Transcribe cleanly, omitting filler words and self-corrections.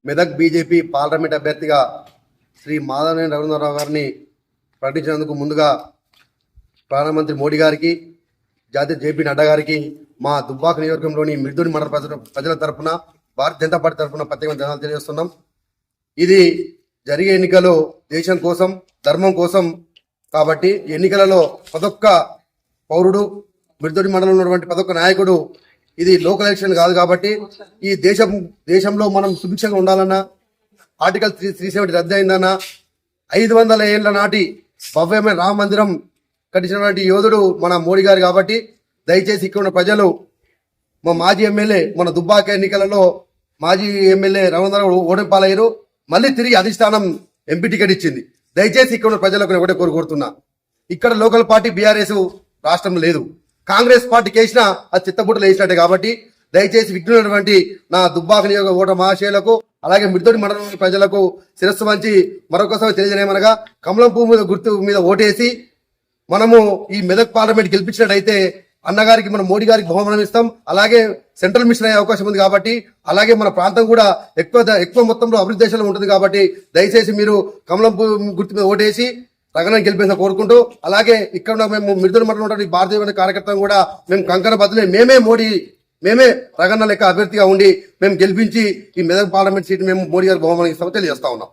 Medak BJP parliament అభ్యర్థిగా శ్రీ మాధవనేని రవీంద్రరావు గారిని ప్రకటించినందుకు ముందుగా ప్రధానమంత్రి మోడీ గారికి, జాతీయ జేపీ నడ్డా గారికి, మా దుబ్బాక నియోజకవర్గంలోని మిర్దూని మండల ప్రజల తరఫున, భారతీయ జనతా పార్టీ తరఫున ప్రత్యేకంగా ధన్యవాదాలు తెలియజేస్తున్నాం. ఇది జరిగే ఎన్నికలు దేశం కోసం, ధర్మం కోసం కాబట్టి ఎన్నికలలో ప్రతొక్క పౌరుడు, మిర్దూని మండలంలో ఉన్నటువంటి ప్రతొక్క నాయకుడు, ఇది లోకల్ ఎలక్షన్ కాదు కాబట్టి ఈ దేశంలో మనం సుభిక్షంగా ఉండాలన్నా, ఆర్టికల్ 370 రద్దు అయిందన్నా, 500 ఏళ్ల నాటి భవ్యమైన రామ మందిరం కట్టించినటువంటి యోధుడు మన మోడీ గారు కాబట్టి దయచేసి ఇక్కడ ఉన్న ప్రజలు, మా మాజీ ఎమ్మెల్యే మన దుబ్బాక ఎన్నికలలో మాజీ ఎమ్మెల్యే రవీంద్రరావు ఓడింపాలయ్యారు, మళ్ళీ తిరిగి అధిష్టానం ఎంపీ టికెట్ ఇచ్చింది. దయచేసి ఇక్కడ ఉన్న ప్రజలకు ఒకటే కోరుకుంటున్నా, ఇక్కడ లోకల్ పార్టీ బీఆర్ఎస్ రాష్ట్రంలో లేదు, కాంగ్రెస్ పార్టీకి వేసినా అది చిత్తబుట్టలు వేసినట్టే కాబట్టి దయచేసి విఘ్నున్నటువంటి నా దుబ్బాక నియోజక ఓటర్ మహాశయులకు, అలాగే మిర్దోడి మండలం ప్రజలకు శిరస్సు వంచి మరొకసారి తెలియజేయమనగా, కమలం పువ్వు గుర్తు మీద ఓటేసి మనము ఈ మెదక్ పార్లమెంట్ గెలిపించినట్టయితే అన్నగారికి, మన మోడీ గారికి బహుమానం ఇస్తాం. అలాగే సెంట్రల్ మిషన్ అయ్యే అవకాశం ఉంది కాబట్టి, అలాగే మన ప్రాంతం కూడా ఎక్కువ మొత్తంలో అభివృద్ధి దేశంలో ఉంటుంది కాబట్టి దయచేసి మీరు కమలం పువ్వు గుర్తు మీద ఓటేసి రగనని గెలిపించాలని కోరుకుంటూ, అలాగే ఇక్కడ మేము మిర్దూడి మండలం ఉన్నటువంటి భారతీయ కార్యకర్తలు కూడా మేము కంకణ బదులే మేమే రగన్న లెక్క అభ్యర్థిగా ఉండి మేము గెలిపించి ఈ మెదక్ పార్లమెంట్ సీట్ మేము మోడీ గారికి బహుమానం ఇస్తామని తెలియజేస్తా ఉన్నాం.